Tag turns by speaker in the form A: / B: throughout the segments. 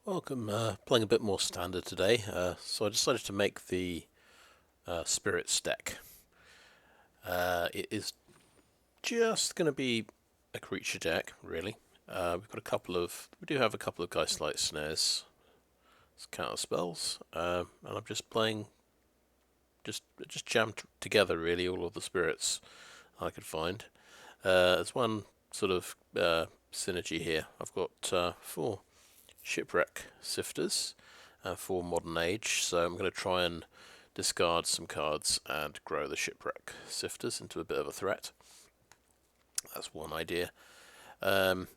A: Welcome, playing a bit more standard today, so I decided to make the Spirits deck. It is just going to be a creature deck, really. We do have a couple of Geist-like snares, as counter spells, and I'm just playing, just jammed together really all of the spirits I could find. There's one sort of synergy here. I've got 4 Shipwreck Sifters for Modern Age, so I'm going to try and discard some cards and grow the Shipwreck Sifters into a bit of a threat. That's one idea. I've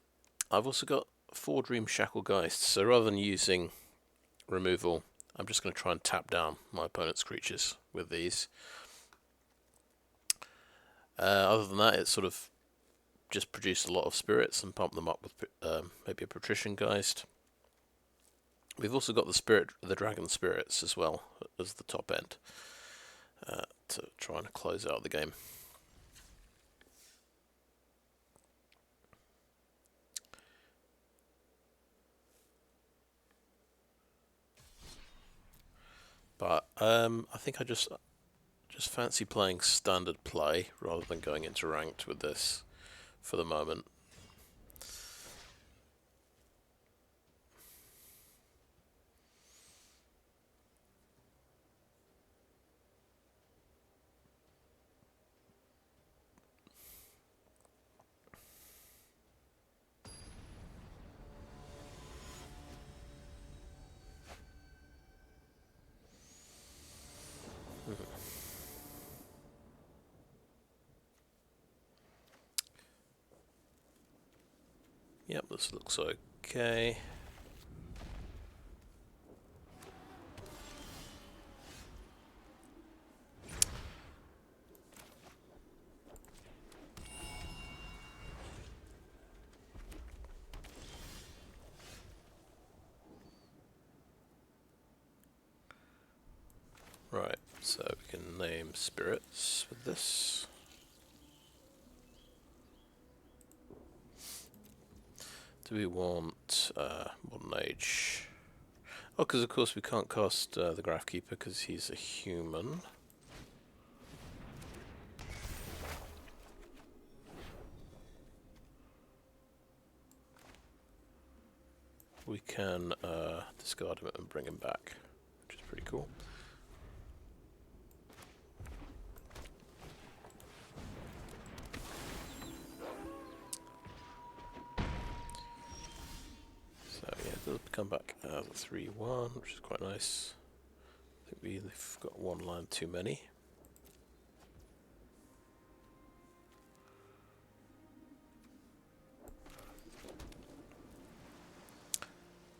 A: also got 4 Dreamshackle Geists, so rather than using removal, I'm just going to try and tap down my opponent's creatures with these. Other than that, it's sort of just produced a lot of spirits and pumped them up with maybe a Patrician Geist. We've also got the Dragon Spirits as well as the top end to try and close out the game. But I think I just fancy playing standard play rather than going into ranked with this for the moment. Yep, this looks okay. Right, so we can name spirits with this. Do we want Modern Age? Oh, because of course we can't cast the Graphkeeper because he's a human. We can discard him and bring him back, which is pretty cool. So yeah, they'll come back as a 3/1, which is quite nice. I think we've got one line too many.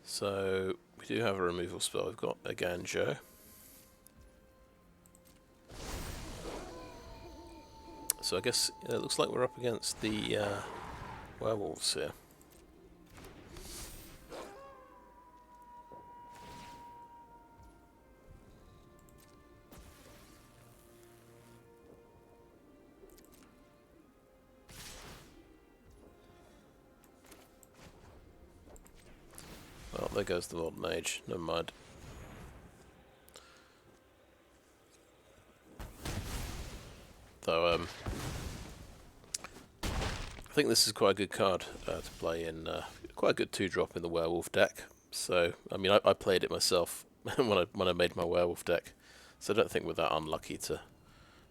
A: So we do have a removal spell. We've got Eiganjo. So I guess it looks like we're up against the werewolves here. Well, there goes the Modern Age. Never mind. Though, I think this is quite a good card to play in, quite a good 2-drop in the werewolf deck. So, I mean, I played it myself when I made my werewolf deck. So I don't think we're that unlucky to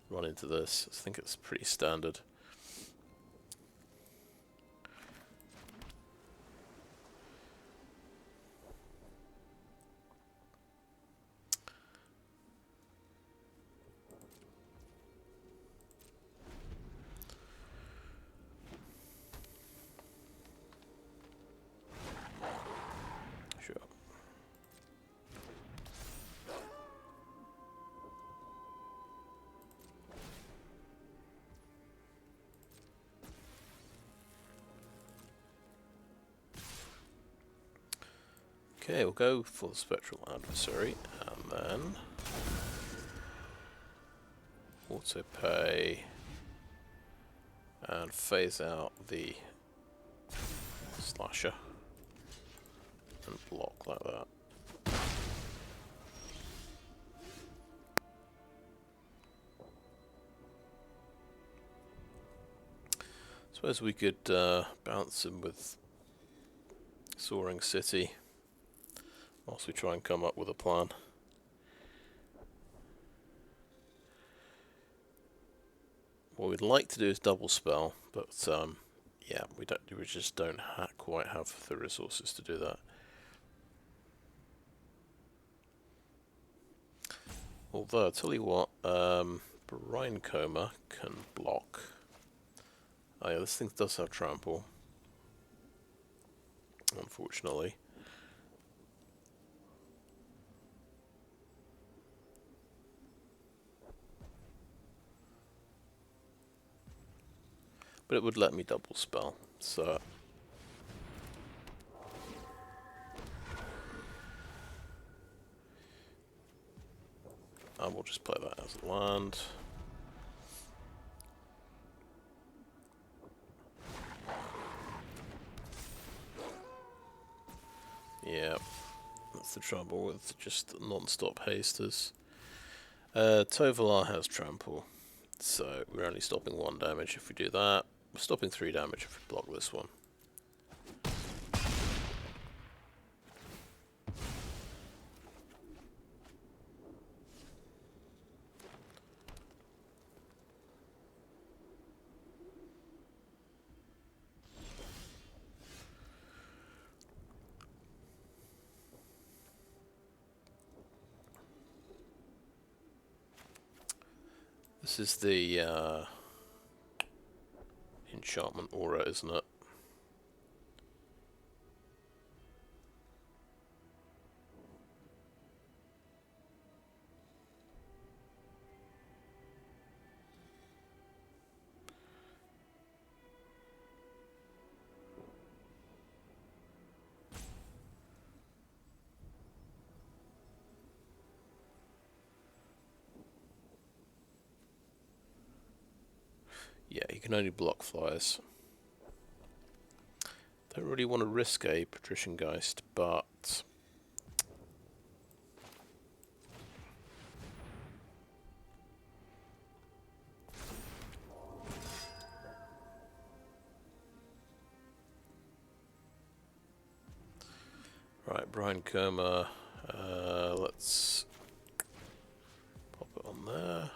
A: run into this. I think it's pretty standard. Okay, we'll go for the Spectral Adversary, and then auto pay and phase out the slasher. and block like that. Suppose we could bounce him with Soaring City whilst we try and come up with a plan. What we'd like to do is double spell, but yeah, we just don't quite have the resources to do that. Although I'll tell you what, Brine Comber can block. Oh yeah, this thing does have trample, unfortunately. But it would let me double spell, so... I will just play that as a land. Yeah, that's the trouble with just non-stop hasters. Tovalar has trample, so we're only stopping 1 damage if we do that. We're stopping 3 damage if we block this one. This is the enchantment aura, isn't it? Yeah, you can only block flyers. Don't really want to risk a Patrician Geist, but... Right, Brine Comber, let's pop it on there.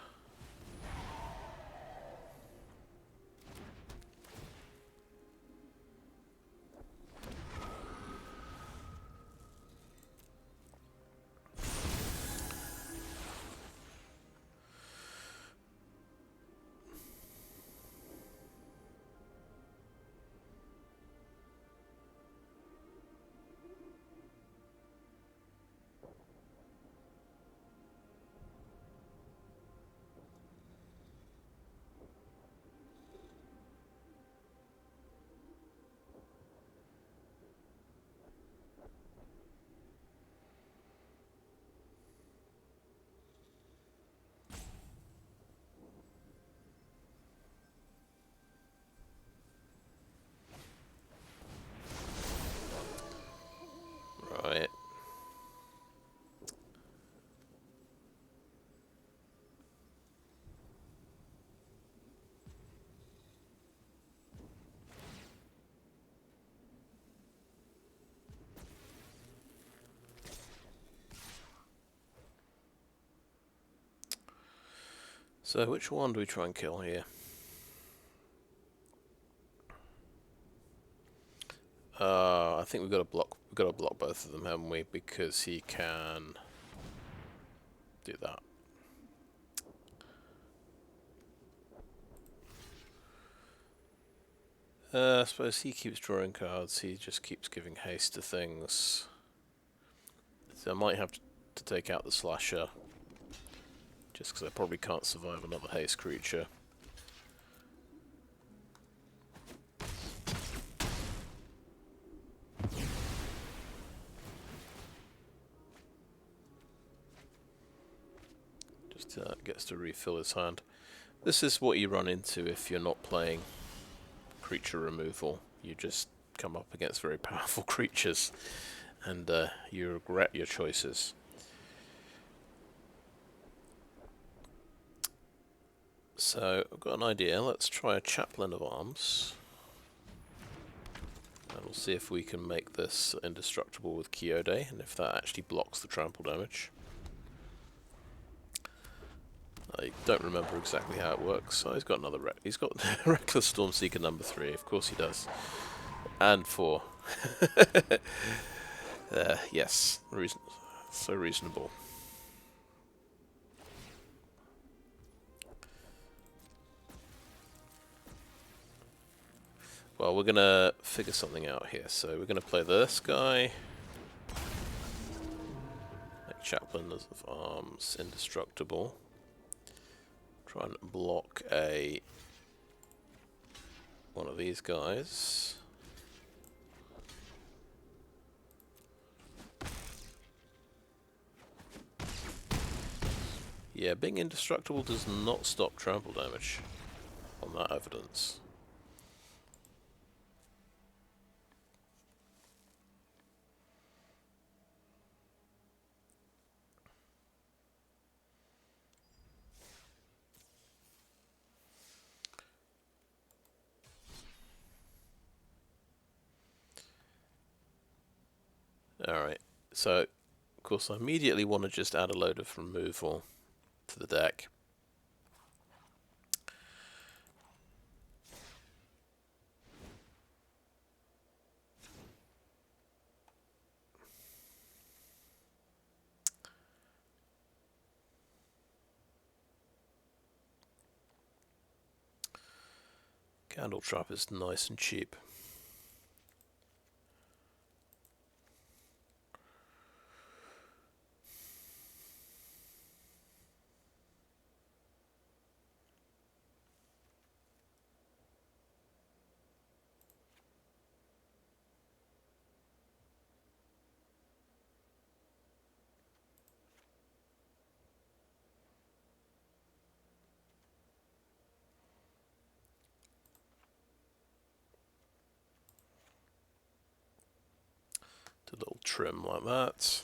A: Right. So which one do we try and kill here? I think we've got to block both of them, haven't we? Because he can do that. I suppose he keeps drawing cards, he just keeps giving haste to things. So I might have to take out the slasher, just because I probably can't survive another haste creature. Just gets to refill his hand. This is what you run into if you're not playing creature removal. You just come up against very powerful creatures. and you regret your choices. So, I've got an idea. Let's try a Chaplain of Alms. And we'll see if we can make this indestructible with Kyodai, and if that actually blocks the trample damage. I don't remember exactly how it works. Oh, he's got another he's got Reckless Stormseeker number 3, of course he does. And 4. Yes, so reasonable. Well, we're gonna figure something out here. So we're gonna play this guy. Make Chaplain of Alms indestructible. Try and block one of these guys. Yeah, being indestructible does not stop trample damage on that evidence. Alright, so of course I immediately want to just add a load of removal to the deck. Candle Trap is nice and cheap. A little trim like that.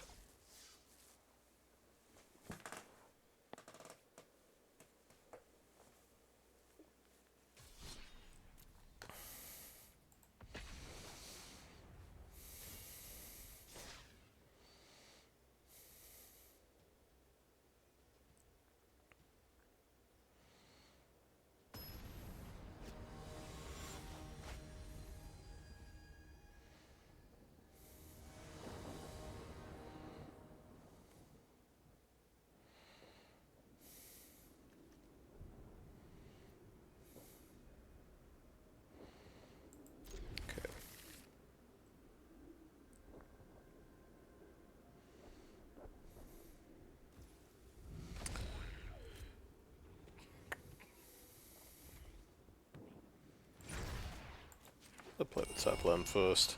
A: I'll play the tap land first.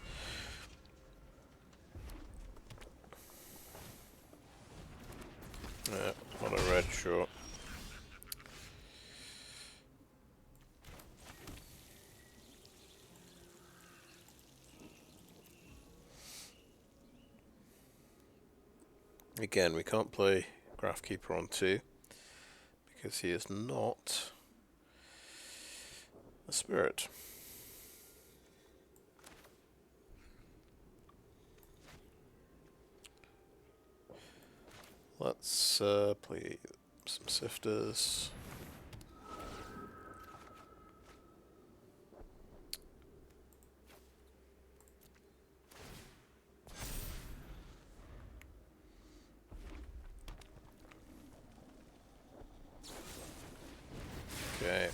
A: Yeah, on a red, sure. Again, we can't play Graphkeeper on 2 because he is not a spirit. Let's play some Sifters. Okay.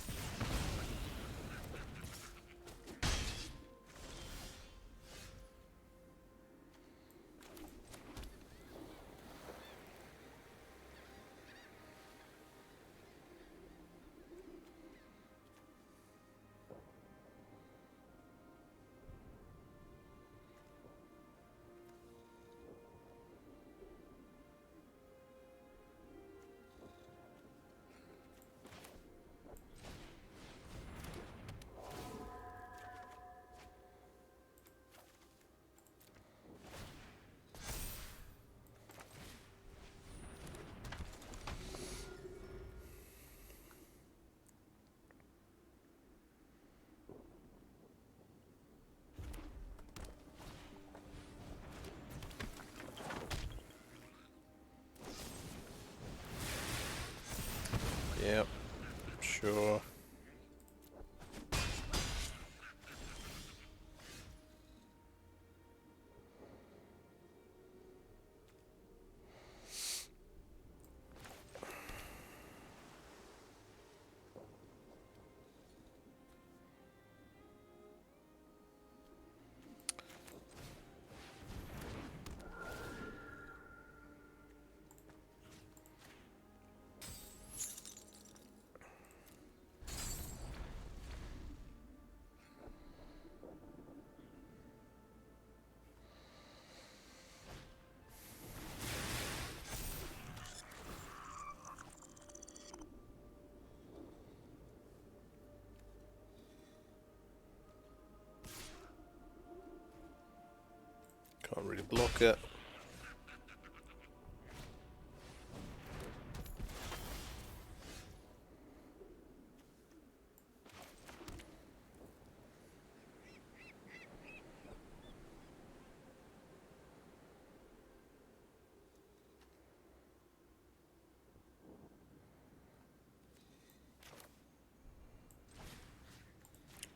A: Yep, sure. Can't really block it.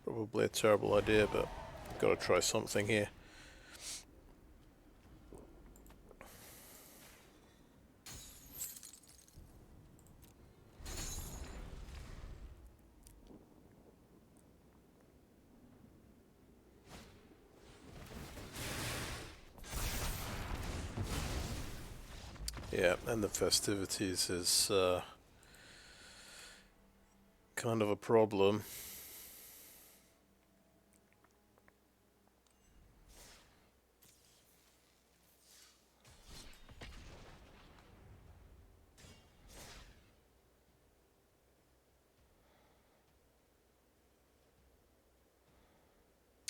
A: Probably a terrible idea, but gotta try something here. Yeah, and the festivities is kind of a problem.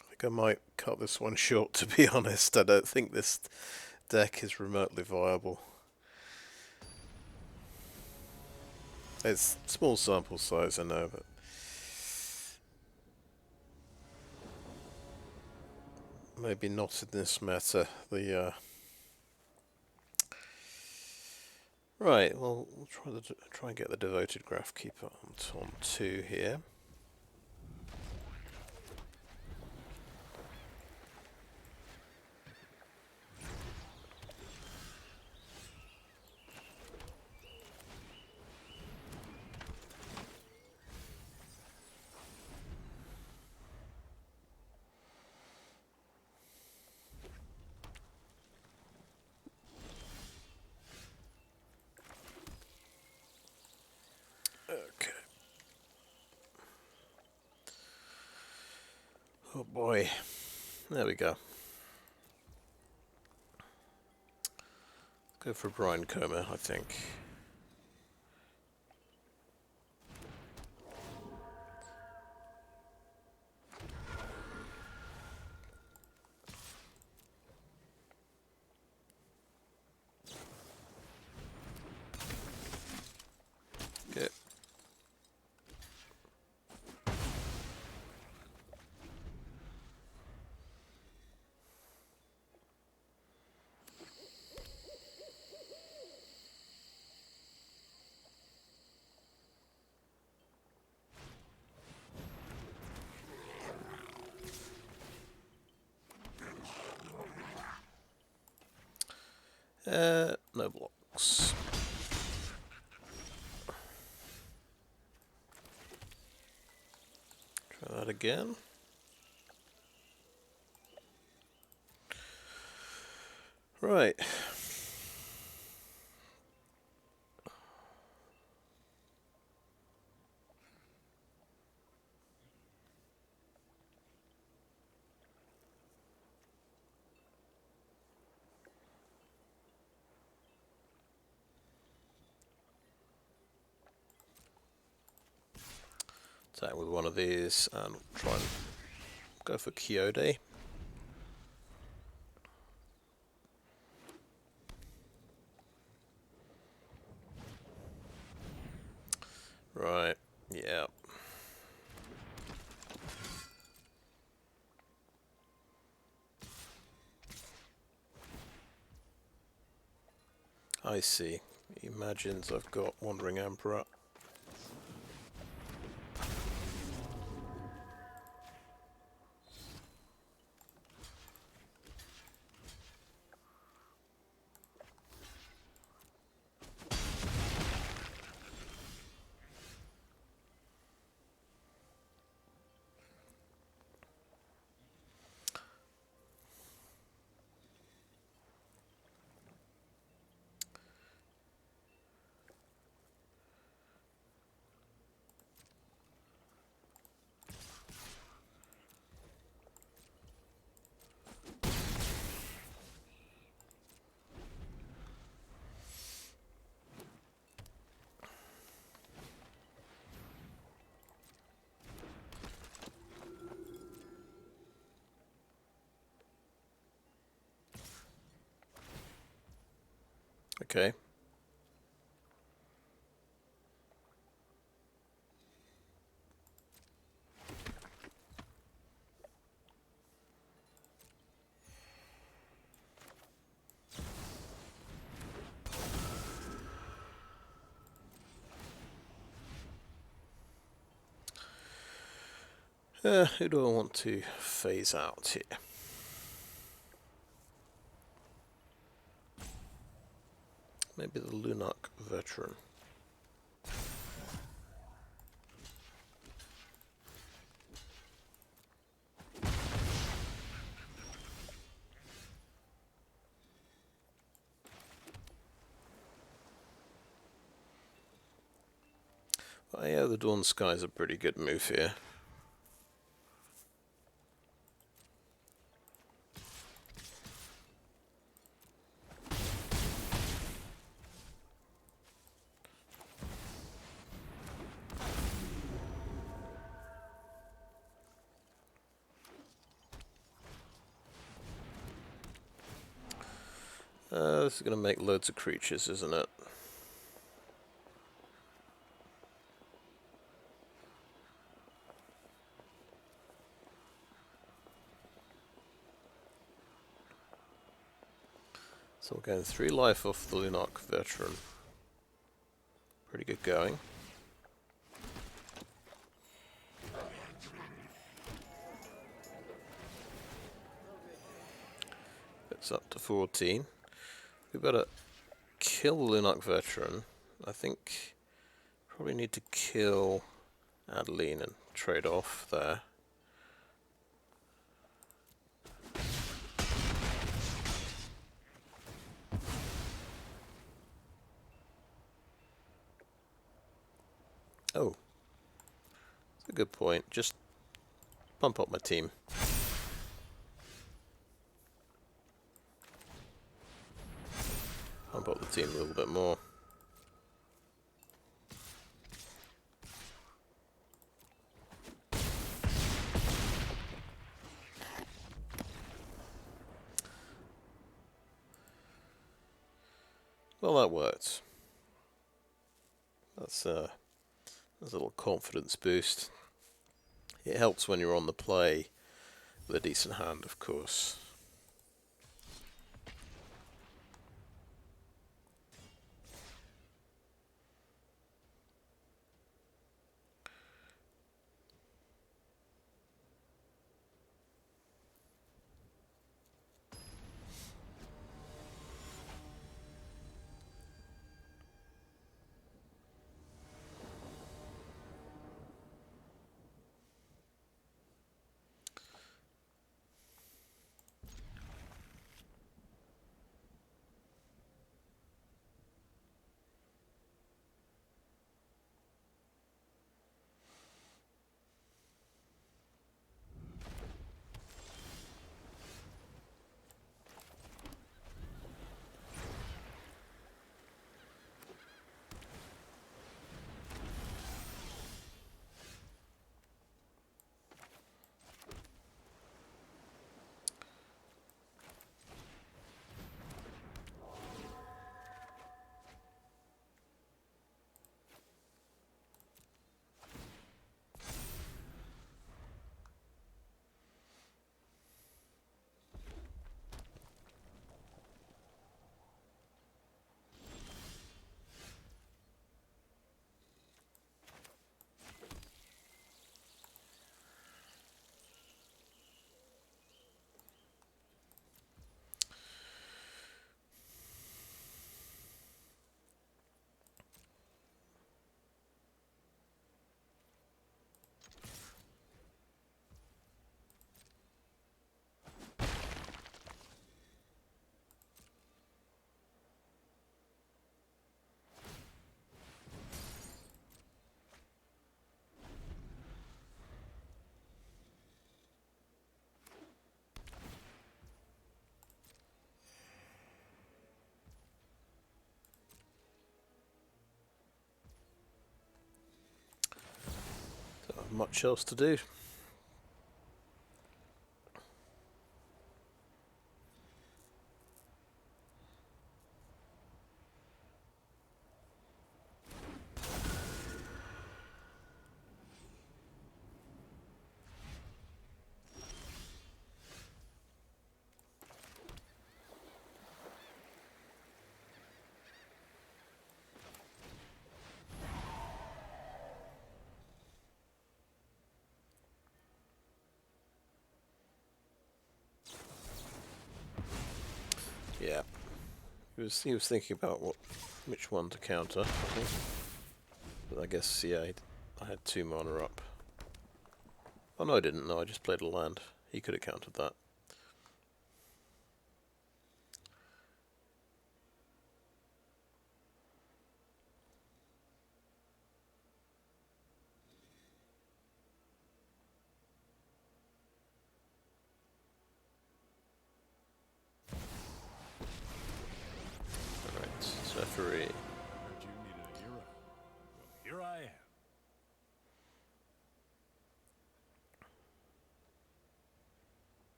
A: I think I might cut this one short, to be honest. I don't think this deck is remotely viable. It's small sample size, I know, but maybe not in this meta. Right, well, we'll try and get the Devoted Graphkeeper on 2 here. Okay. Oh boy. There we go. Go for Brine Comber, I think. Okay. No blocks. Try that again. Right. Attack with one of these and try and go for Kyodai. Right, yeah. I see. He imagines I've got Wandering Emperor. Okay. Who do I want to phase out here? Maybe the Lunark Veteran. Oh yeah, the Dawn Sky is a pretty good move here. This is going to make loads of creatures, isn't it? So we're getting 3 life off the Lunark Veteran. Pretty good going. It's up to 14. We better kill the Lunark Veteran. I think probably need to kill Adeline and trade off there. Oh, that's a good point. Just pump up my team. Pump up the team a little bit more. Well, that worked. That's a little confidence boost. It helps when you're on the play with a decent hand, of course. Not much else to do. Yeah. He was thinking about which one to counter, I think. But I guess, yeah, I had 2 mana up. Oh no, I didn't. No, I just played a land. He could have countered that. Alright, Zephyri.
B: Heard you needed a hero. Well, here I am.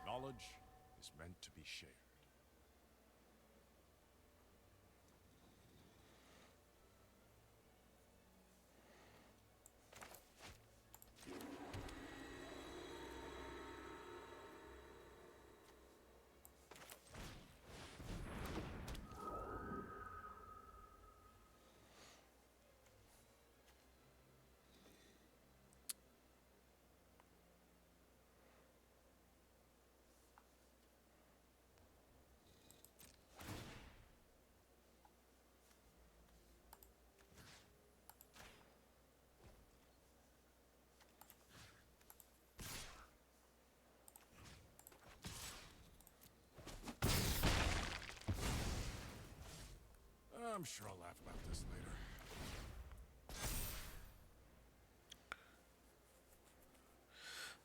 B: Knowledge is meant to be shared. I'm sure I'll laugh about this later.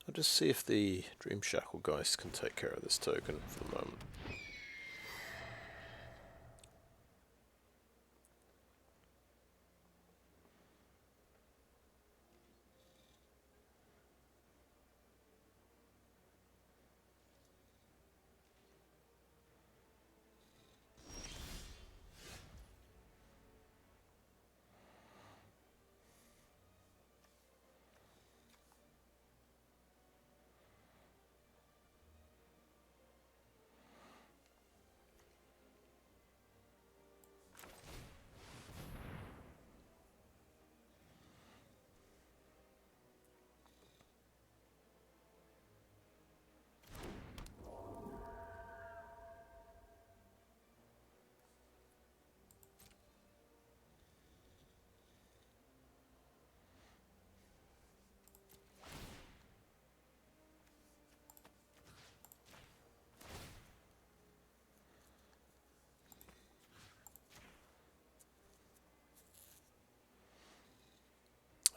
A: I'll just see if the Dreamshackle Geist can take care of this token for the moment.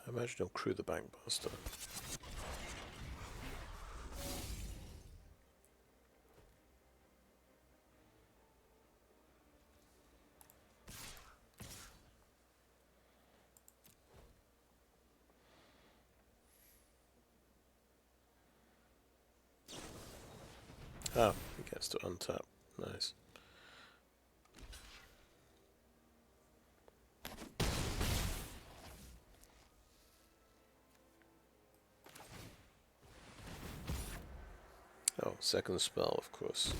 A: I imagine he'll crew the Bankbuster. Ah, he gets to untap. Nice. Oh, second spell, of course.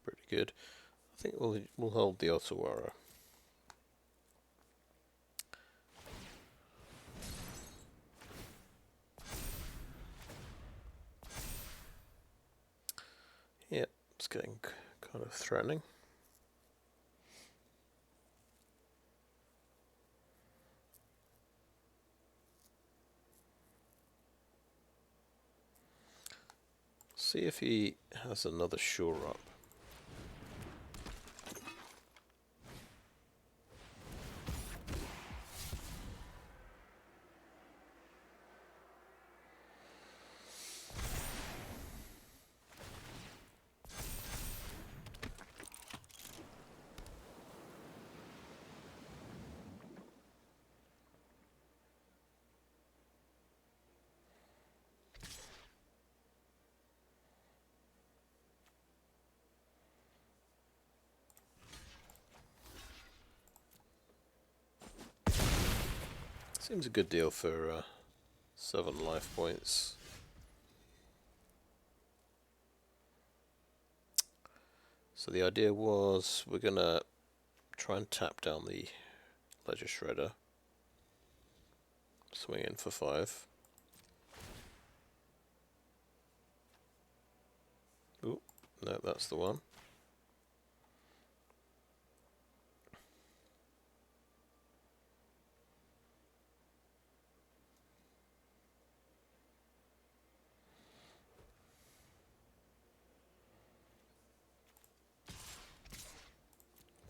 A: Pretty good. I think we'll hold the Otawara. Yep, it's getting kind of threatening. See if he has another shore up. Seems a good deal for 7 life points. So the idea was we're going to try and tap down the Ledger Shredder. Swing in for 5. Ooh, no, that's the one.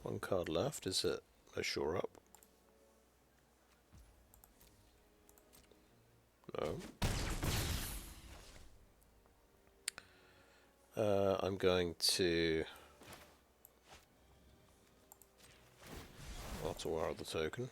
A: One card left. Is it a shore up? No. I'm going to Otawara the token.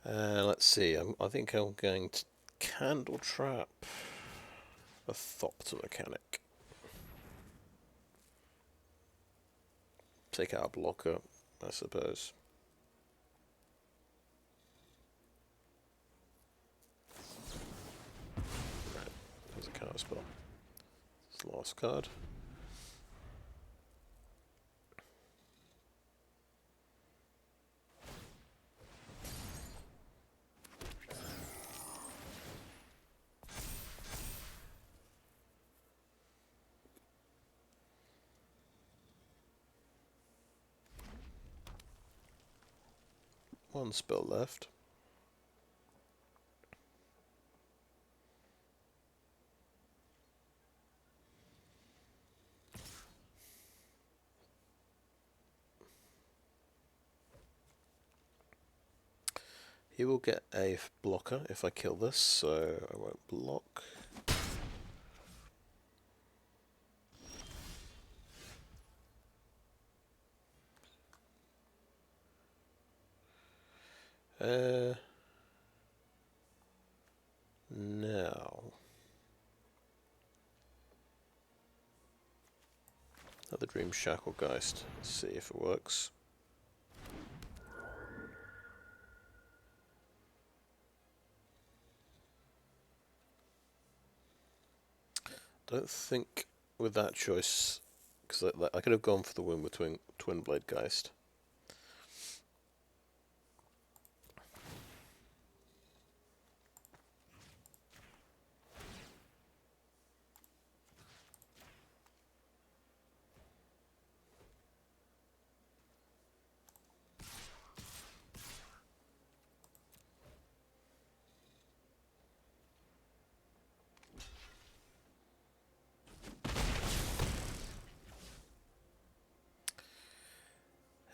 A: Let's see, I think I'm going to Candle Trap a Thopter Mechanic. Take out a blocker, I suppose. Right, there's a counter spell. It's the last card. One spell left. He will get a blocker if I kill this, so I won't block. Now, another Dreamshackle Geist. Let's see if it works. Don't think with that choice, because I could have gone for the win with Twinblade Geist.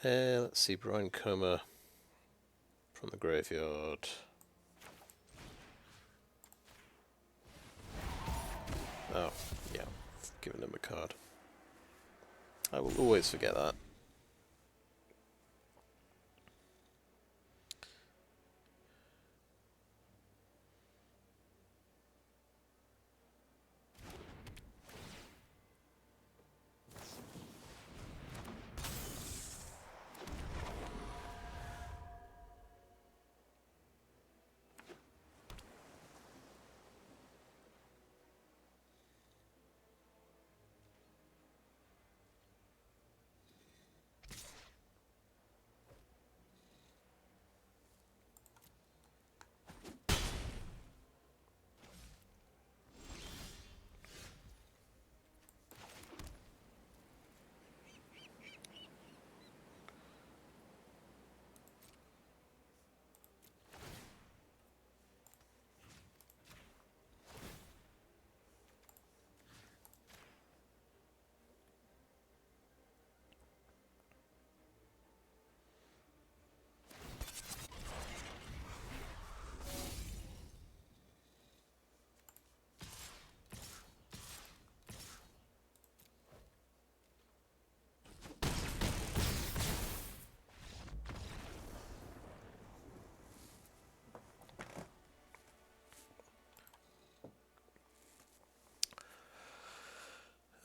A: Let's see, Brine Comber from the graveyard. Oh, yeah, giving him a card. I will always forget that.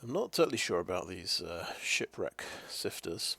A: I'm not totally sure about these Shipwreck Sifters.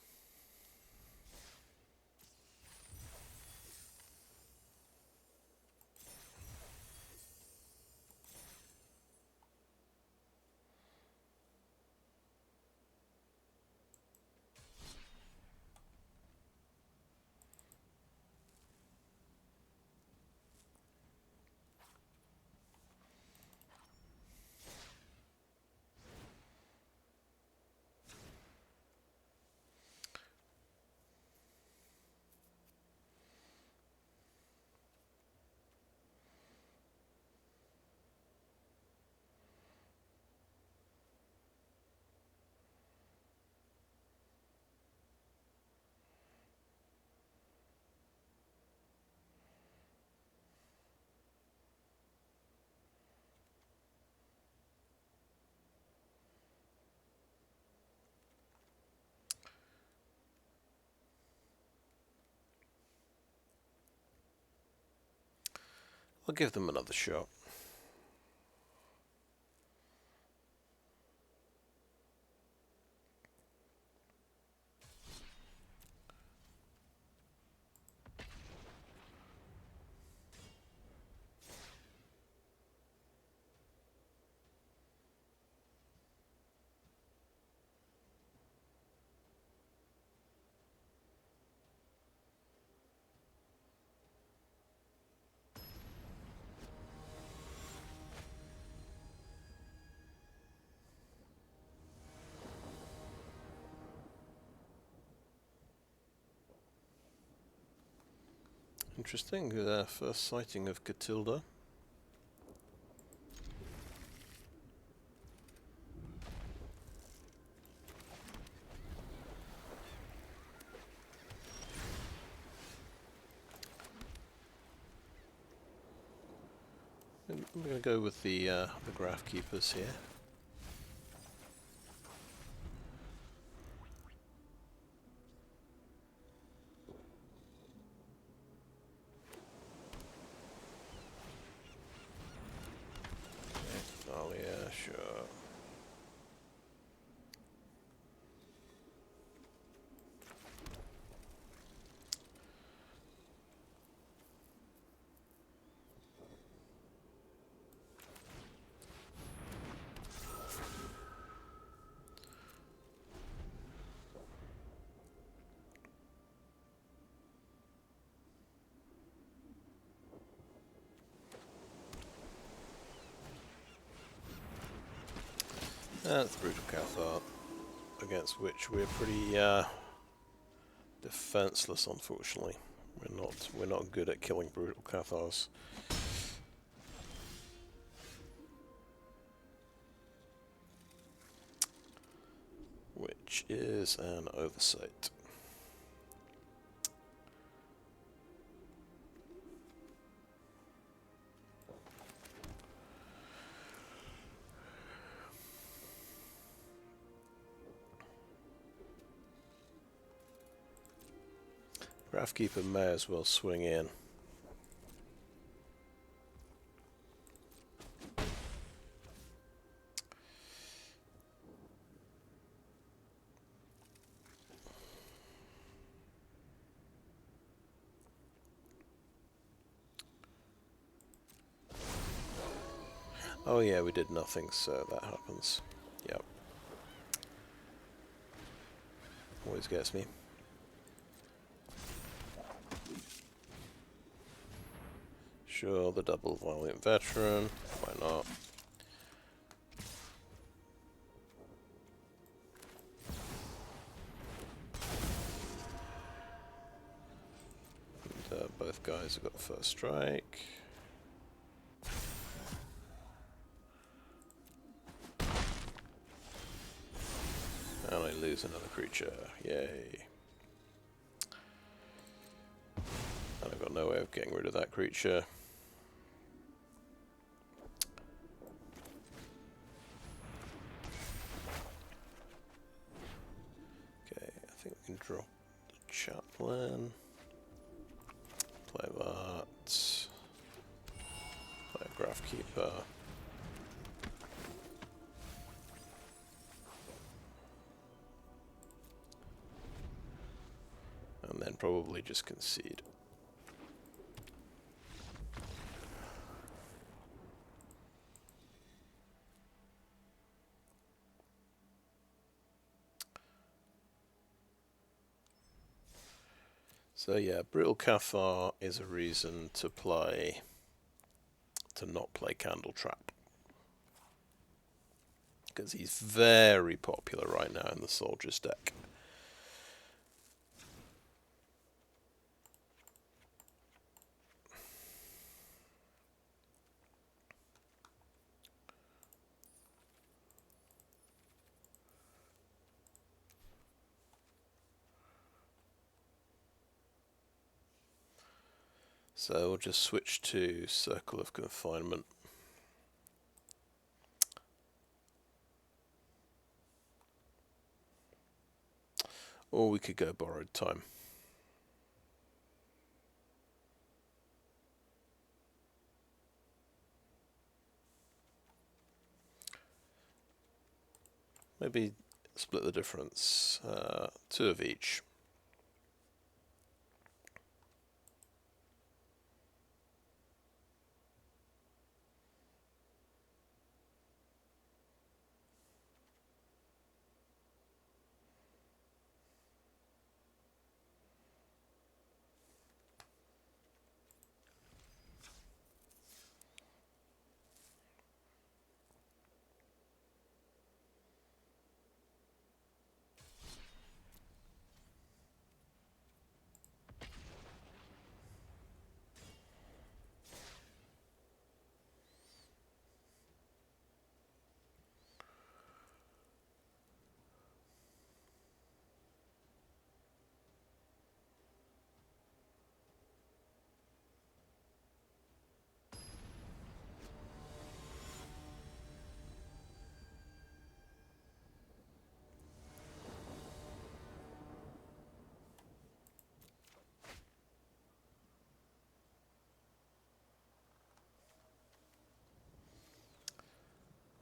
A: I'll give them another shot. Interesting, first sighting of Katilda. I'm going to go with the Graph Keepers here. Oh yeah, sure. That's Brutal Cathart, against which we're pretty defenseless, unfortunately. We're not good at killing Brutal Cathars. Which is an oversight. Graphkeeper may as well swing in. Oh yeah, we did nothing, so that happens. Yep. Always gets me. Sure, the double Valiant Veteran. Why not? And, both guys have got first strike. And I lose another creature. Yay. And I've got no way of getting rid of that creature. Okay, I think we can drop the Chaplain. Play that. Play a Graphkeeper. probably just concede. So yeah, Brittle Cathar is a reason to not play Candle Trap. Because he's very popular right now in the Soldiers deck. So we'll just switch to Circle of Confinement. Or we could go Borrowed Time. Maybe split the difference, 2 of each.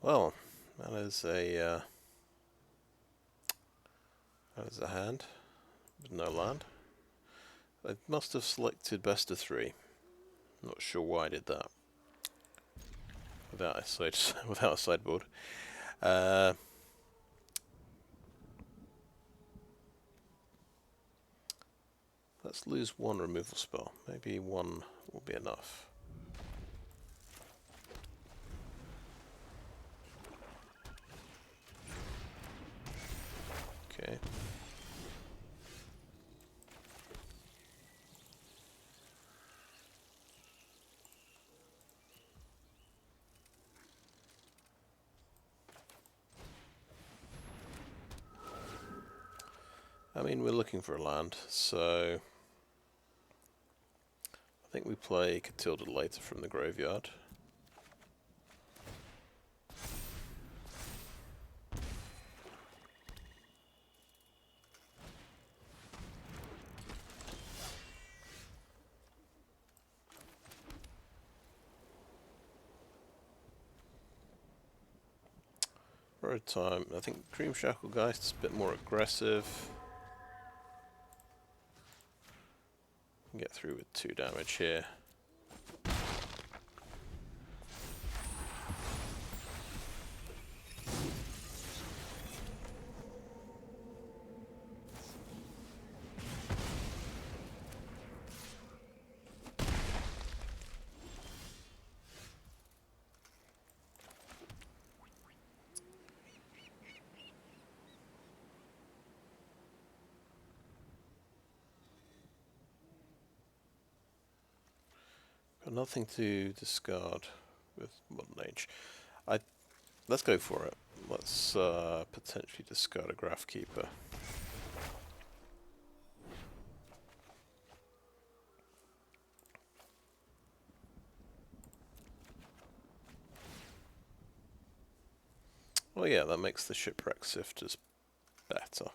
A: Well, that is a hand with no land. I must have selected best of 3. Not sure why I did that. Without a sideboard. Let's lose 1 removal spell. Maybe 1 will be enough. Okay. I mean, we're looking for a land, so I think we play Katilda later from the graveyard. Borrowed Time. I think Dreamshackle Geist is a bit more aggressive. Get through with 2 damage here. Got nothing to discard with Modern Age. Let's go for it. Let's potentially discard a Graph Keeper. Oh yeah, that makes the Shipwreck Sifters better.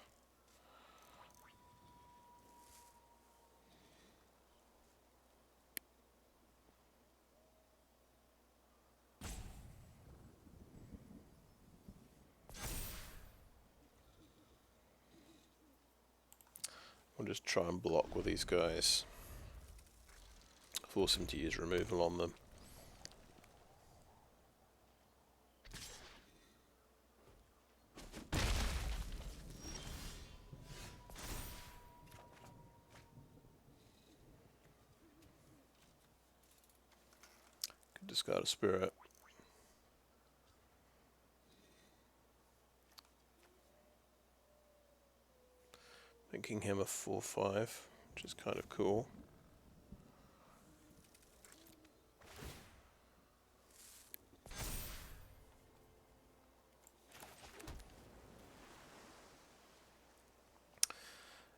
A: I'll just try and block with these guys. Force him to use removal on them. Could discard a spirit. Making him a 4/5, which is kind of cool.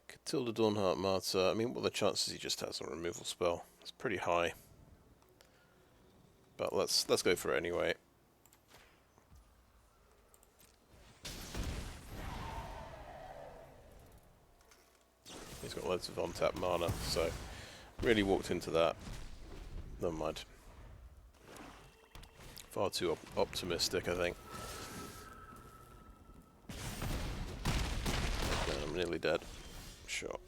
A: Katilda, Dawnhart, Martyr. I mean, what are the chances he just has a removal spell? It's pretty high. But let's go for it anyway. He's got loads of on-tap mana, so really walked into that. Never mind. Far too optimistic, I think. Okay, I'm nearly dead. Sure.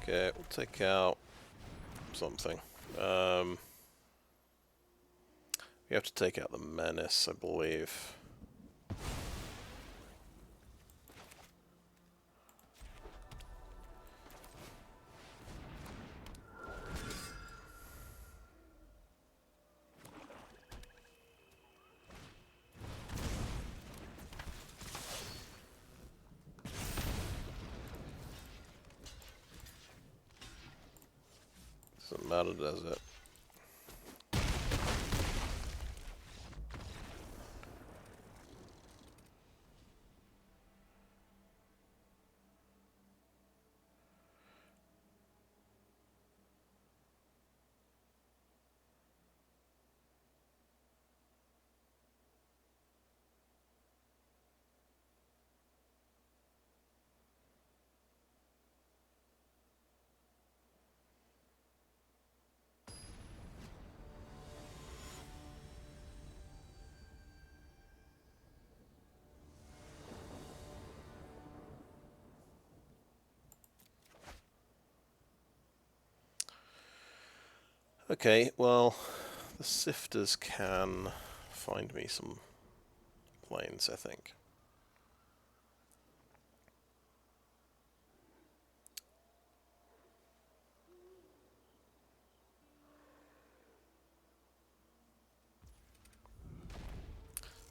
A: Okay, we'll take out something. We have to take out the Menace, I believe. Doesn't matter, does it? Okay, well, the Sifters can find me some planes, I think.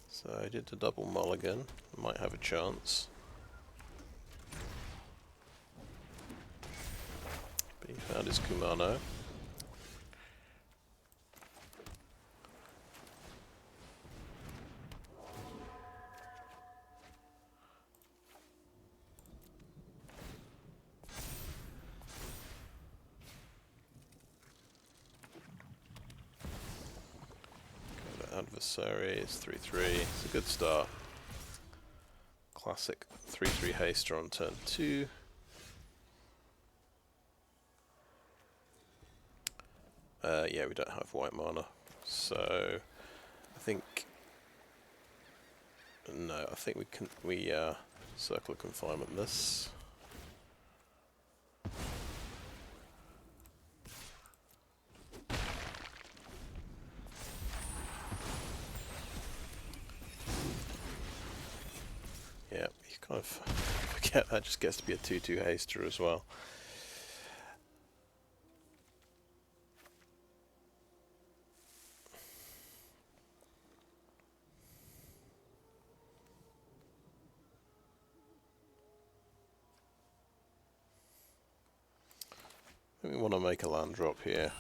A: So I did the double mulligan, might have a chance. But he found his Kumano. Adversary is 3/3. It's a good start. Classic 3/3 haster on turn 2. Yeah, we don't have white mana, so I think no. I think we Circle of Confinement this. Yeah, you kind of forget that just gets to be a 2/2 haster as well. I think we want to make a land drop here.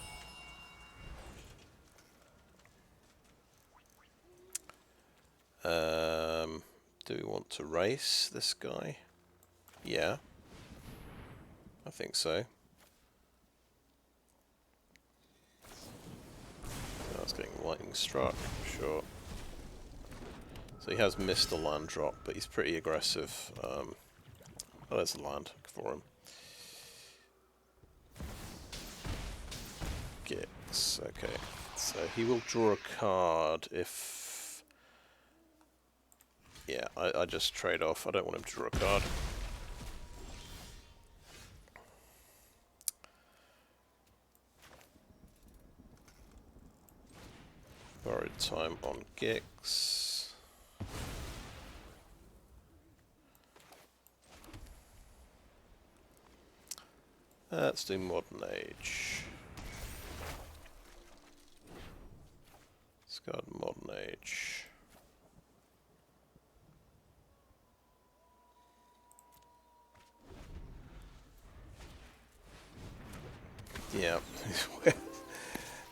A: Do we want to race this guy? Yeah, I think so. That's getting lightning struck, sure. So he has missed a land drop, but he's pretty aggressive. Oh, there's a land for him. Gets, okay. So he will draw a card if Yeah, I just trade off. I don't want him to draw a card. Borrowed time on Gix. Let's do Modern Age. Discard Modern Age. Yeah,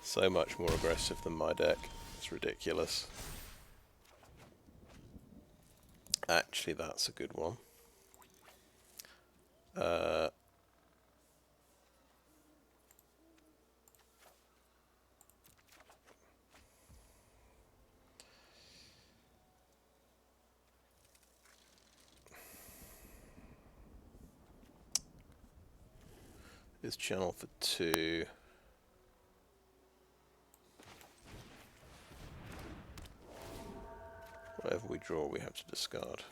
A: so much more aggressive than my deck. It's ridiculous. Actually, that's a good one. Is channel for 2. Whatever we draw, we have to discard.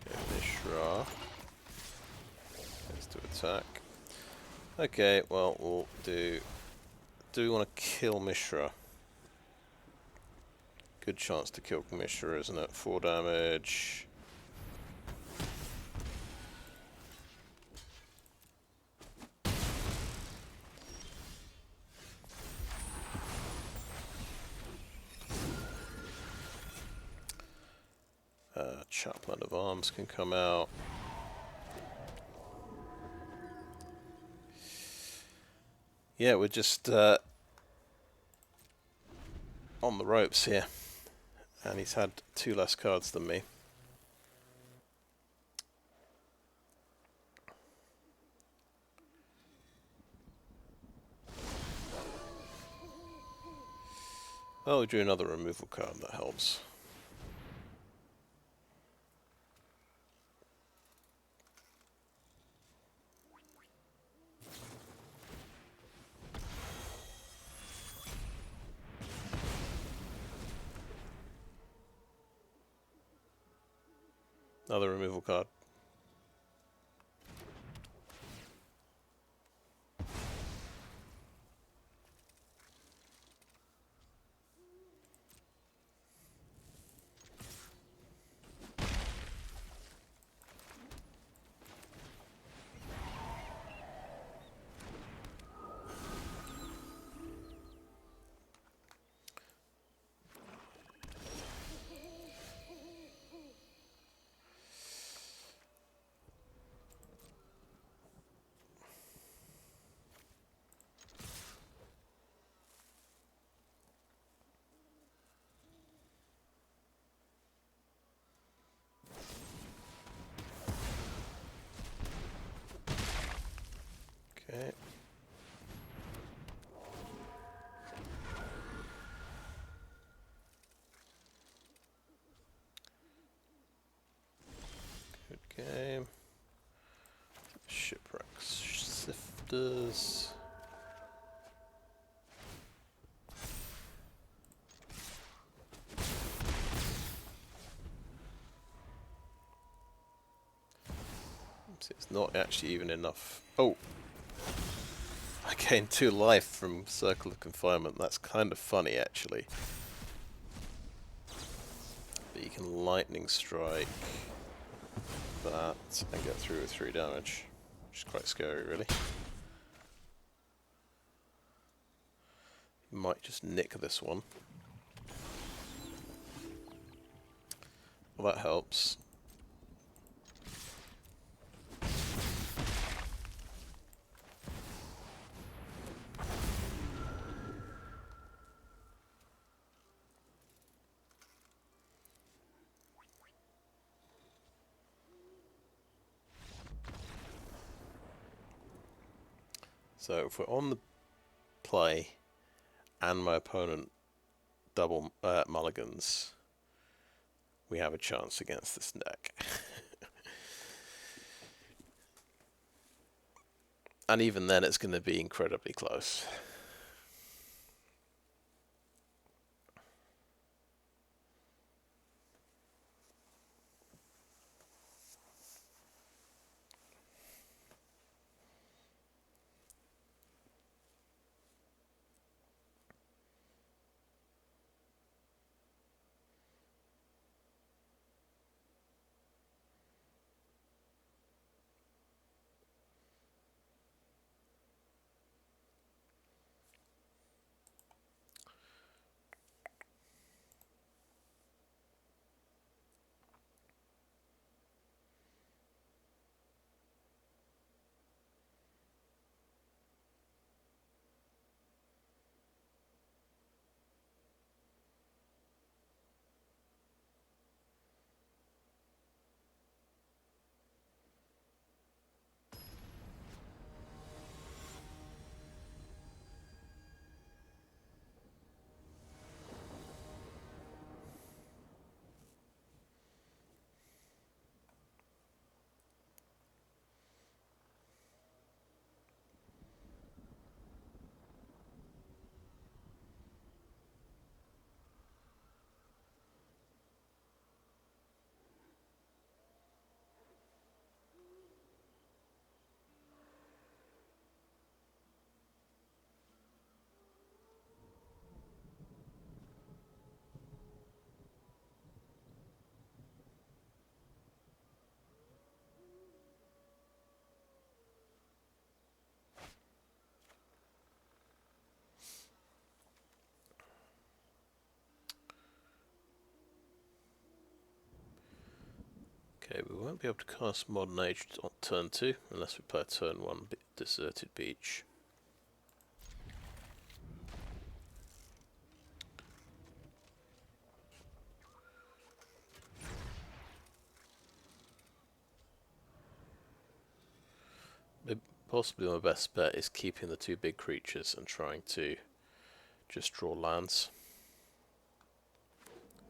A: Okay, Mishra. Let's do attack. Okay, well, we'll do... Do we want to kill Mishra? Good chance to kill Mishra, isn't it? 4 damage. Chaplain of Alms can come out. Yeah, we're just on the ropes here. And he's had 2 less cards than me. Oh, we drew another removal card, that helps. Another removal card. Okay. Good game. Shipwreck Sifters. It's not actually even enough. Oh! I gained 2 life from Circle of Confinement. That's kind of funny, actually. But you can Lightning Strike that and get through with 3 damage. Which is quite scary, really. Might just nick this one. Well, that helps. So if we're on the play and my opponent double mulligans, we have a chance against this deck. And even then it's going to be incredibly close. Okay, we won't be able to cast Modern Age on turn 2 unless we play a turn 1 Deserted Beach. Possibly my best bet is keeping the 2 big creatures and trying to just draw lands.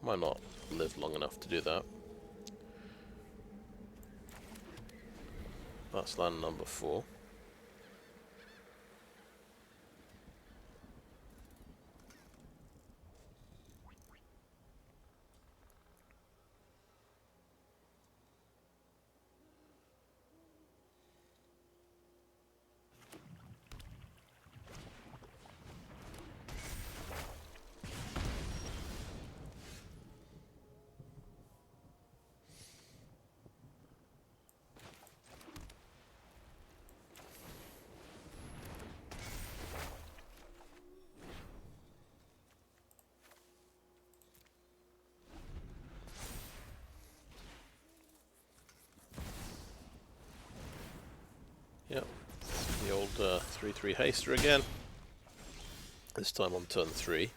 A: Might not live long enough to do that. That's land number 4. Yep, the old 3/3 haster again. This time on turn 3.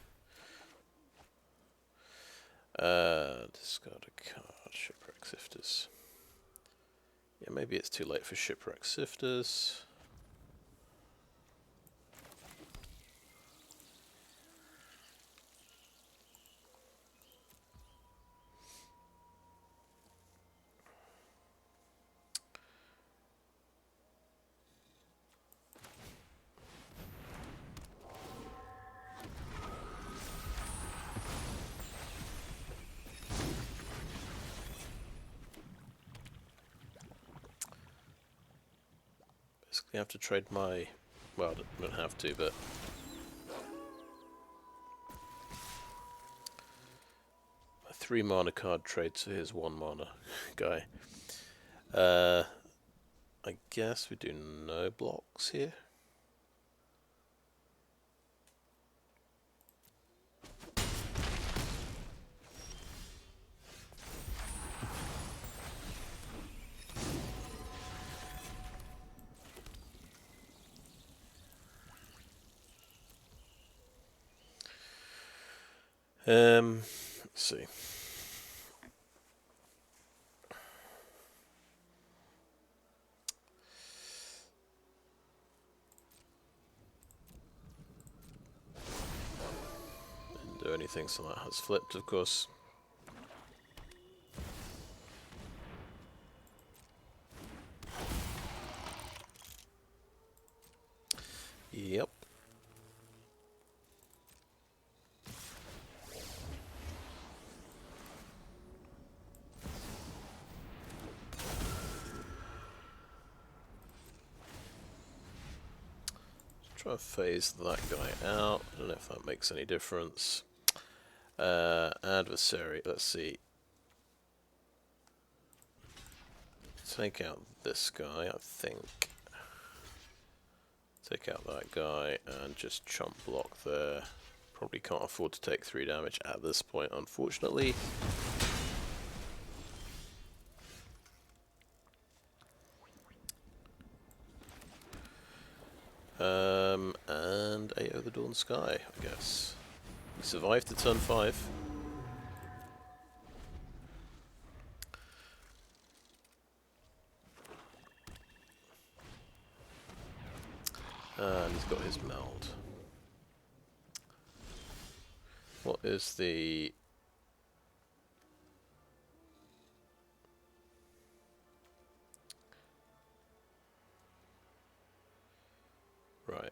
A: Discard a card, Shipwreck Sifters. Yeah, maybe it's too late for Shipwreck Sifters. Basically, I have to trade my... well, I don't have to, but... my 3 mana card trades for his 1 mana guy. I guess we do no blocks here. Let's see. Didn't do anything, so that has flipped, of course. Yep. Try and phase that guy out. I don't know if that makes any difference. Adversary, let's see. Take out this guy, I think. Take out that guy and just chump block there. Probably can't afford to take 3 damage at this point, unfortunately. And AO the Dawn Sky, I guess. We survived to turn 5. And he's got his meld. What is the... Right.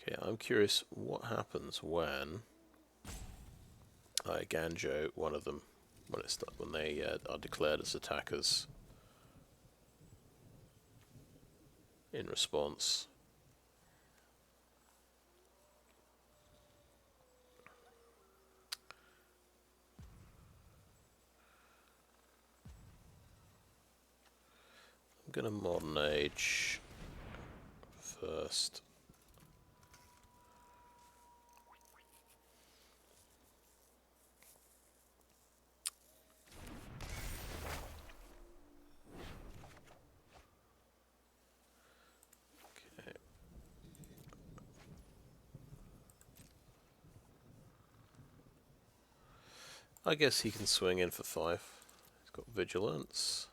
A: Okay, I'm curious what happens when Eiganjo, one of them, when they are declared as attackers in response. I'm gonna Modern Age first. I guess he can swing in for 5. He's got Vigilance.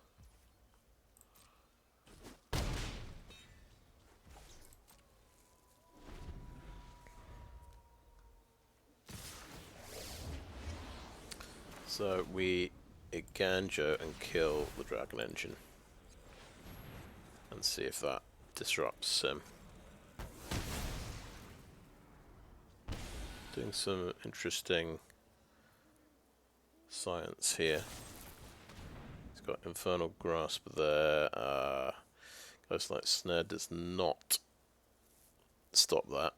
A: So we Eiganjo and kill the Dragon Engine. And see if that disrupts him. Doing some interesting science here. He's got Infernal Grasp there. Ghost Light Snare does not stop that.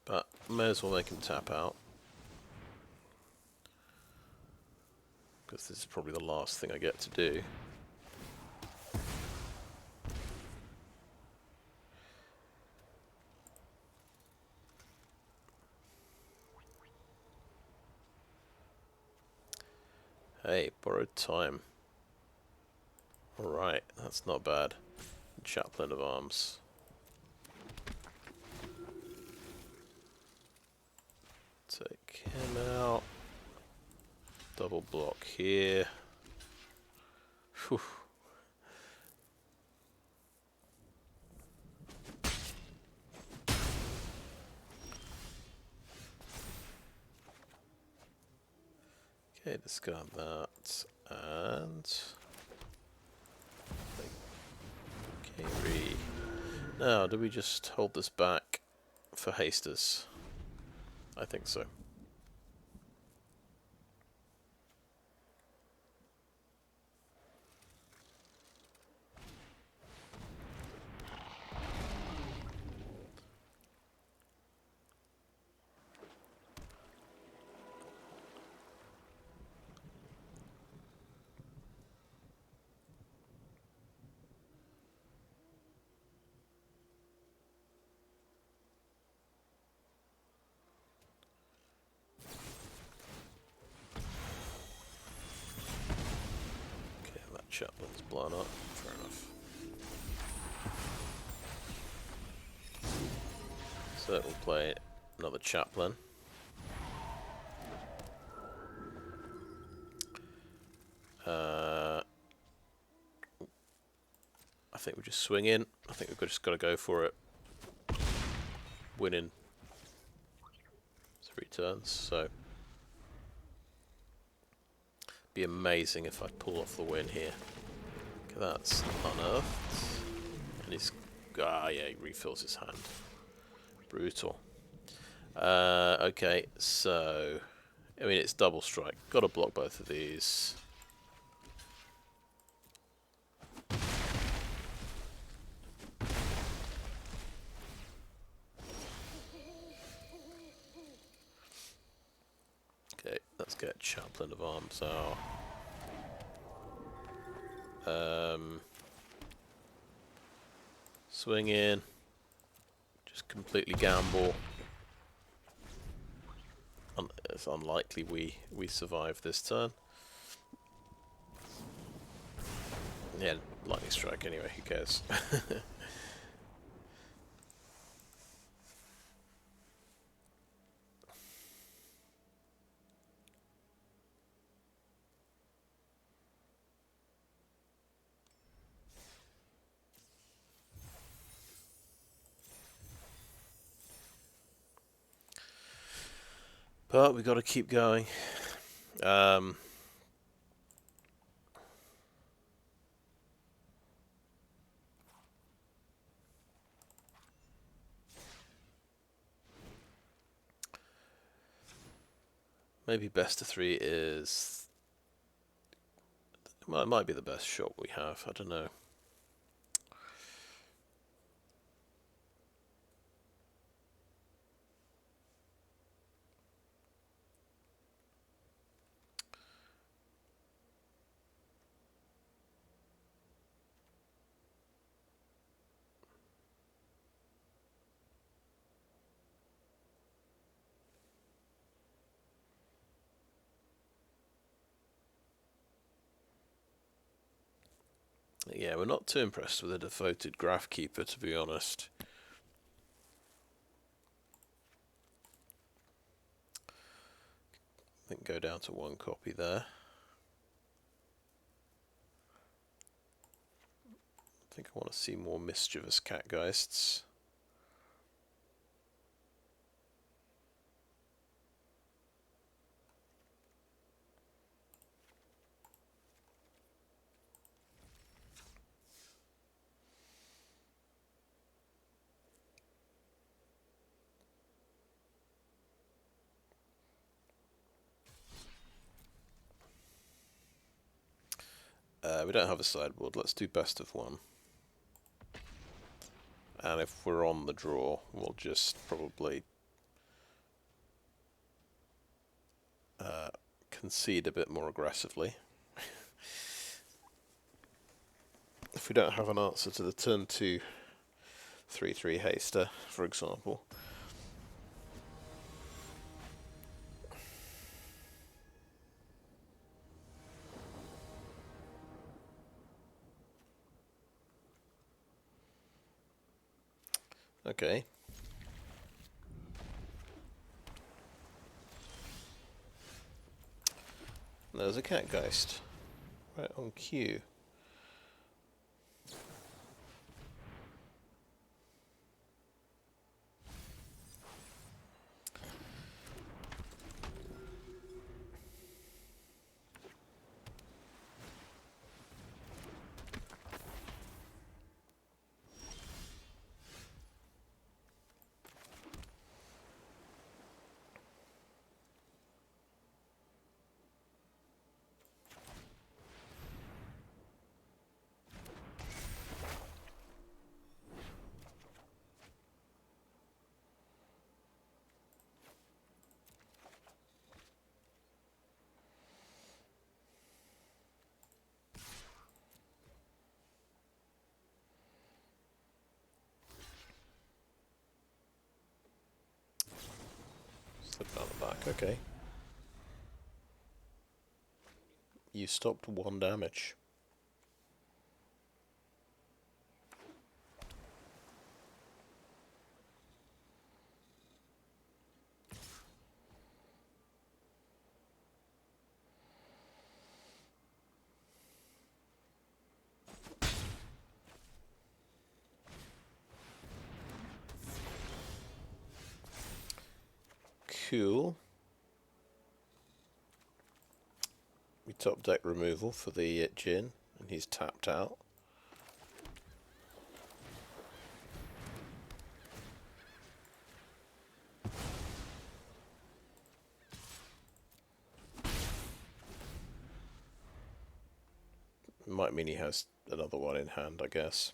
A: But may as well make him tap out. Because this is probably the last thing I get to do. Hey, borrowed time. Alright, that's not bad. Chaplain of Alms. Take him out. Double block here. Whew. Okay, discard that, and Kairi. Now, do we just hold this back for hasters? I think so. Chaplain's blown up, fair enough. So we'll play another Chaplain. think we just swing in. I think we've just got to go for it. Winning 3 turns, so be amazing if I pull off the win here. Okay, that's unearthed. And he's... Ah, yeah, he refills his hand. Brutal. Okay, so... I mean, it's double strike. Got to block both of these. Okay, let's get Chaplain of Alms out. Swing in. Just completely gamble. It's unlikely we survive this turn. Yeah, lightning strike anyway, who cares? But we've got to keep going. Maybe best of 3 is... Well, it might be the best shot we have. I don't know. Yeah, we're not too impressed with a devoted Graph Keeper, to be honest. I think go down to 1 copy there. I think I want to see more Mischievous Catgeists. We don't have a sideboard. Let's do best of 1. And if we're on the draw, we'll just probably concede a bit more aggressively. If we don't have an answer to the turn 2 3/3 haster, for example. Okay. There's a Catgeist. Right on cue. Slip down the back, okay. You stopped 1 damage. cool. We top deck removal for the Djinn, and he's tapped out. Might mean he has another one in hand, I guess.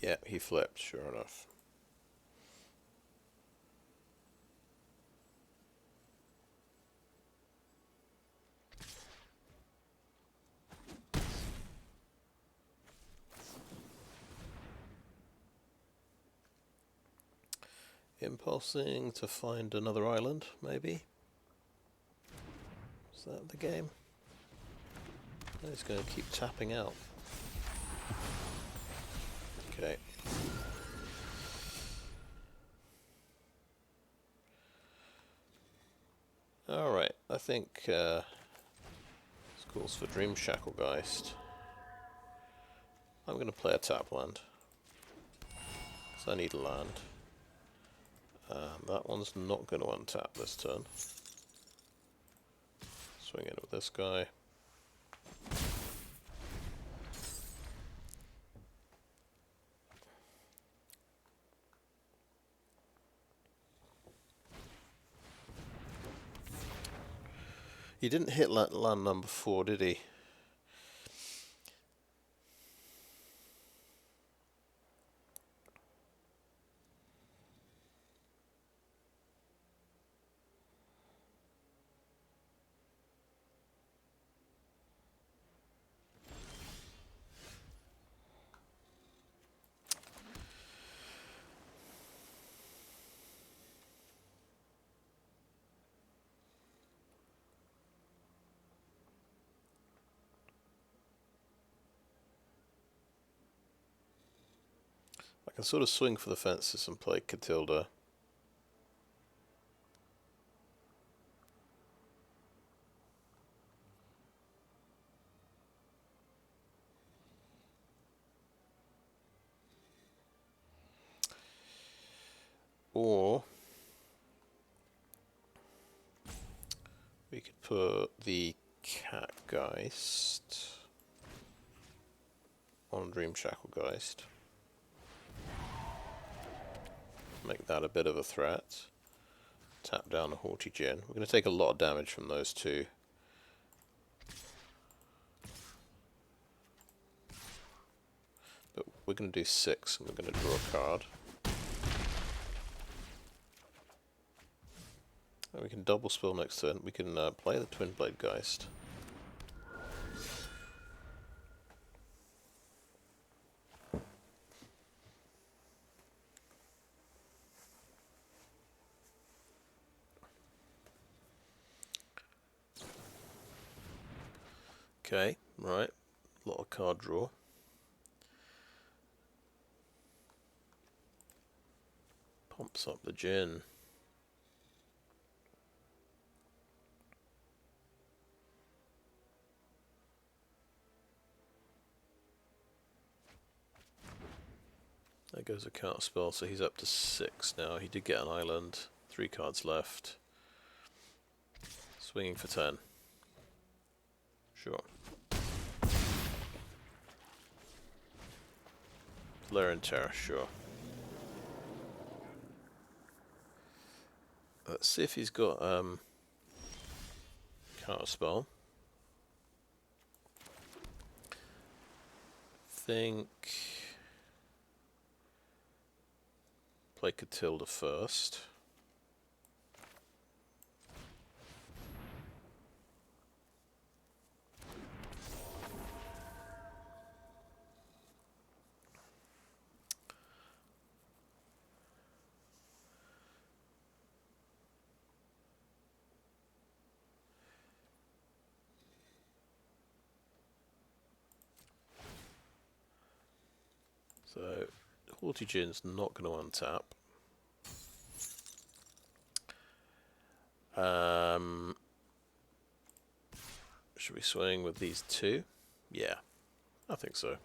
A: Yeah, he flipped, sure enough. Impulsing to find another island, maybe? Is that the game? No, he's going to keep tapping out. Okay. Alright, I think this calls for Dreamshackle Geist. I'm going to play a tap land, because I need a land. That one's not going to untap this turn. Swing in with this guy. He didn't hit land number 4, did he? I can sort of swing for the fences and play Katilda. Or we could put the Catgeist on Dreamshackle Geist. Make that a bit of a threat. Tap down a Haughty Djinn. We're going to take a lot of damage from those two. But we're going to do 6 and we're going to draw a card. And we can double spell next turn. We can play the Twinblade Geist. Okay, right. A lot of card draw. Pumps up the Djinn. There goes a counter spell, so he's up to 6 now. He did get an island. 3 cards left. Swinging for 10. Sure. Lair and Terror, sure. Let's see if he's got counter spell. Think play Katilda first. So, Haughty Djinn's not going to untap. Should we swing with these two? Yeah, I think so.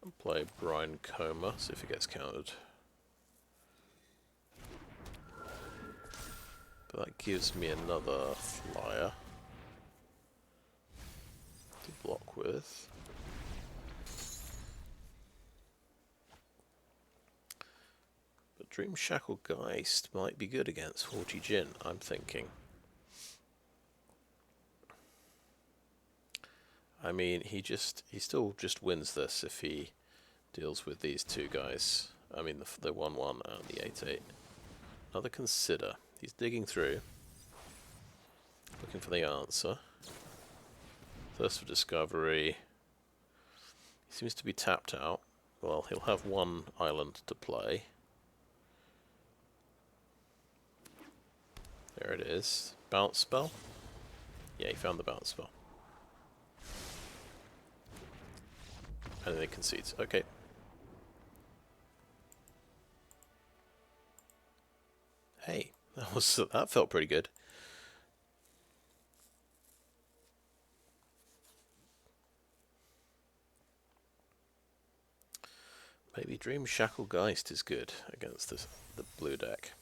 A: I'll play Brine Comber, see if it gets countered. But that gives me another flyer to block with. But Dreamshackle Geist might be good against Haughty Djinn, I'm thinking. I mean, he still just wins this if he deals with these two guys. I mean, the 1-1 and the 8-8. Another consider. He's digging through, looking for the answer. Thirst for discovery. He seems to be tapped out. Well, he'll have one island to play. There it is. Bounce spell? Yeah, he found the bounce spell. And then he concedes. Okay. Hey, that felt pretty good. Maybe Dreamshackle Geist is good against the blue deck.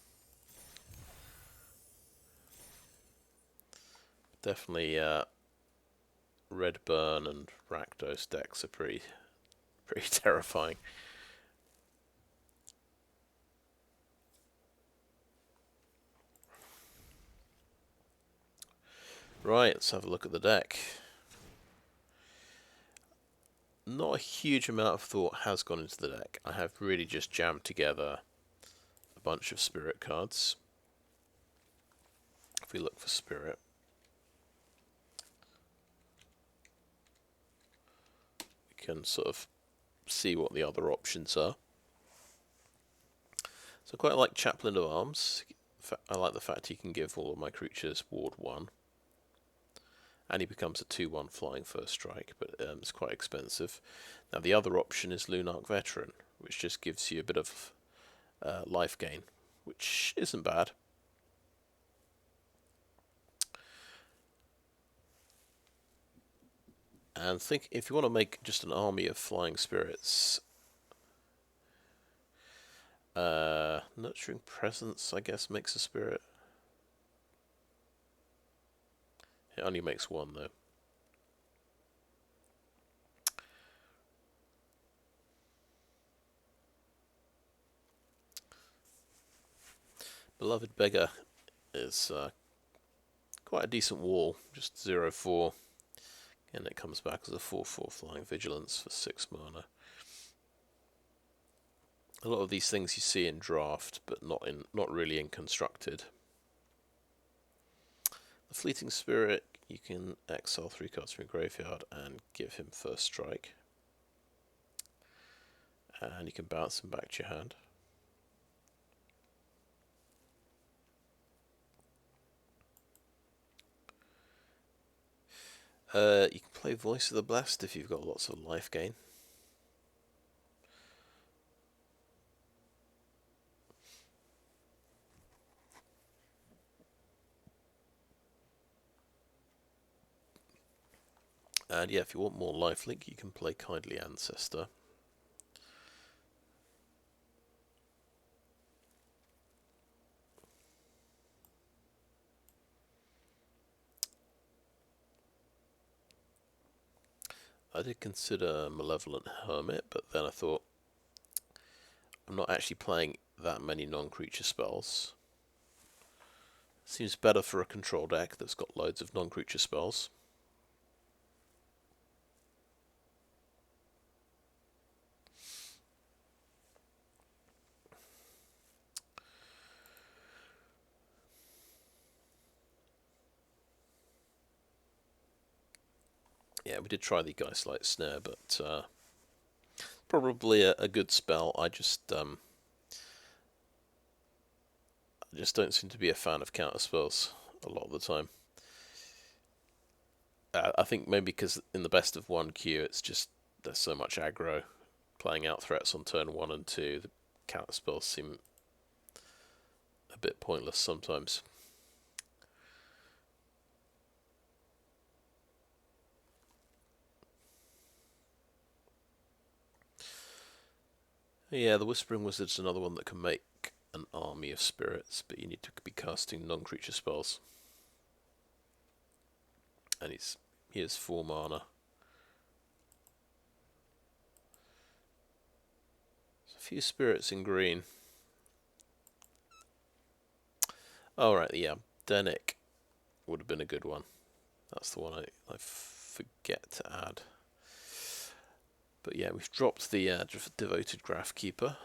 A: Definitely Redburn and Rakdos decks are pretty terrifying. Right, let's have a look at the deck. Not a huge amount of thought has gone into the deck. I have really just jammed together a bunch of spirit cards. If we look for spirit, we can sort of see what the other options are. So I quite like Chaplain of Alms. I like the fact he can give all of my creatures Ward 1. And he becomes a 2-1 flying first strike, but it's quite expensive. Now the other option is Lunark Veteran, which just gives you a bit of life gain, which isn't bad. And think if you want to make just an army of flying spirits, Nurturing Presence, I guess, makes a spirit. It only makes one, though. Beloved Beggar is quite a decent wall, just 0-4. And it comes back as a 4-4 Flying Vigilance for 6 mana. A lot of these things you see in draft, but not really in constructed. The Fleeting Spirit, you can exile 3 cards from your graveyard and give him first strike. And you can bounce him back to your hand. You can play Voice of the Blessed if you've got lots of life gain. And yeah, if you want more lifelink, you can play Kindly Ancestor. I did consider Malevolent Hermit, but then I thought I'm not actually playing that many non-creature spells. Seems better for a control deck that's got loads of non-creature spells. Yeah, we did try the Geistlight Snare, but probably a good spell. I just don't seem to be a fan of counter spells a lot of the time. I think maybe because in the best of 1 queue, it's just there's so much aggro. Playing out threats on turn 1 and 2, the counter spells seem a bit pointless sometimes. Yeah, the Whispering Wizard's another one that can make an army of spirits, but you need to be casting non-creature spells. And he has 4 mana. There's a few spirits in green. Alright, yeah, Dennick would have been a good one. That's the one I forget to add. But yeah, we've dropped the Devoted Graphkeeper.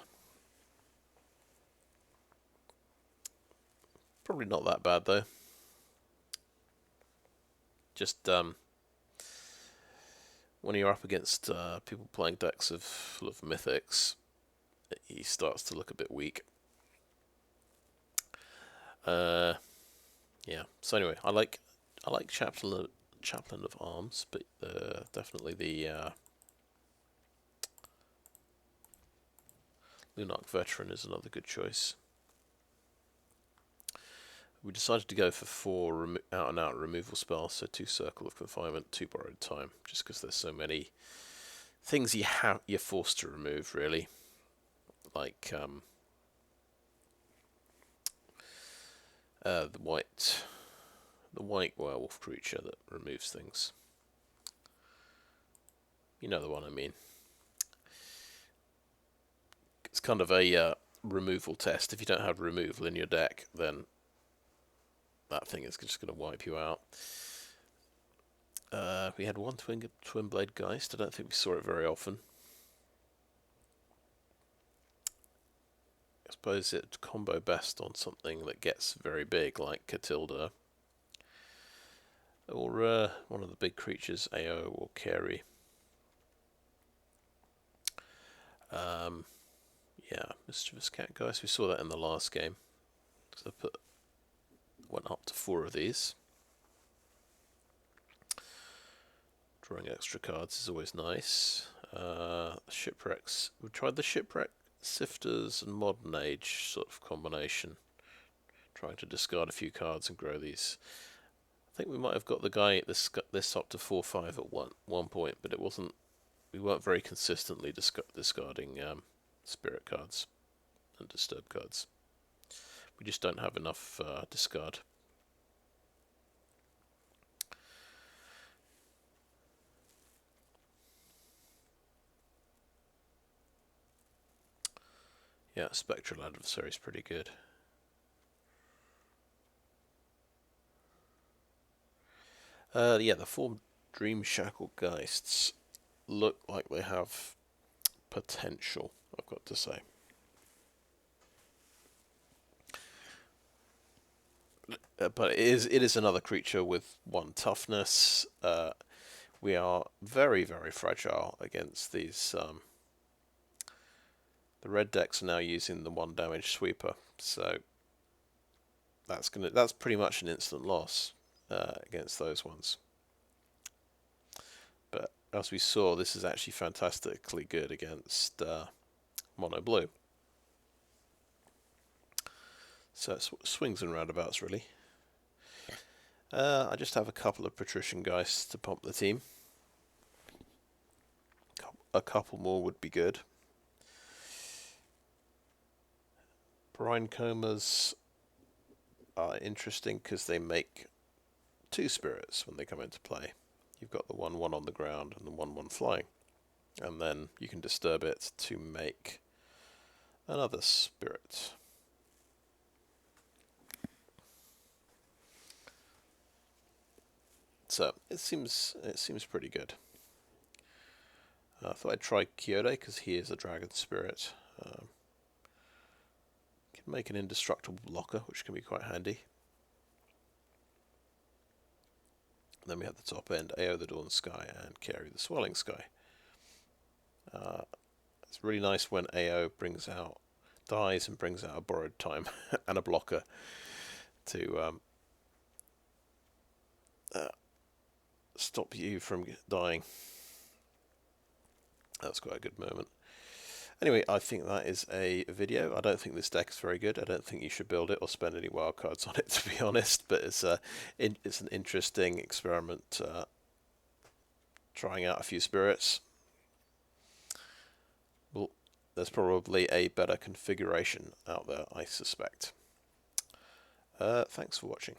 A: Probably not that bad though. Just when you're up against people playing decks full of mythics, he starts to look a bit weak. Yeah. So anyway, I like Chaplain of Alms, but definitely the Lunarch Veteran is another good choice. We decided to go for 4 out-and-out removal spells, so 2 Circle of Confinement, 2 Borrowed Time, just because there's so many things you're forced to remove, really. Like the white werewolf creature that removes things. You know the one I mean. It's kind of a removal test. If you don't have removal in your deck, then that thing is just going to wipe you out. We had 1 Twinblade Geist. I don't think we saw it very often. I suppose it'd combo best on something that gets very big, like Katilda. Or one of the big creatures, AO or Kairi. Yeah, Mischievous Catgeist. We saw that in the last game. So I went up to 4 of these. Drawing extra cards is always nice. Shipwrecks. We tried the Shipwreck Sifters and Modern Age sort of combination. Trying to discard a few cards and grow these. I think we might have got the guy this up to 4/5 at one point, but it wasn't. We weren't very consistently discarding spirit cards and disturb cards. We just don't have enough discard. Yeah, Spectral Adversary is pretty good. Yeah, the 4 Dreamshackle Geists look like they have potential, I've got to say. But it is another creature with 1 toughness. We are very, very fragile against these. The red decks are now using the 1 damage sweeper, so that's pretty much an instant loss against those ones. But as we saw, this is actually fantastically good against mono blue. So it's swings and roundabouts, really. I just have a couple of Patrician Geists to pump the team. A couple more would be good. Brine Combers are interesting because they make 2 spirits when they come into play. You've got the 1/1 on the ground and the 1/1 flying. And then you can disturb it to make another spirit. So it seems pretty good. I thought I'd try Kyodai because he is a dragon spirit. Can make an indestructible blocker, which can be quite handy. And then we have the top end, AO the Dawn Sky and Kairi the Swirling Sky. It's really nice when AO dies and brings out a Borrowed Time and a blocker to stop you from dying. That's quite a good moment. Anyway, I think that is a video. I don't think this deck is very good. I don't think you should build it or spend any wildcards on it, to be honest. But it's an interesting experiment, trying out a few spirits. Well, there's probably a better configuration out there, I suspect. Thanks for watching.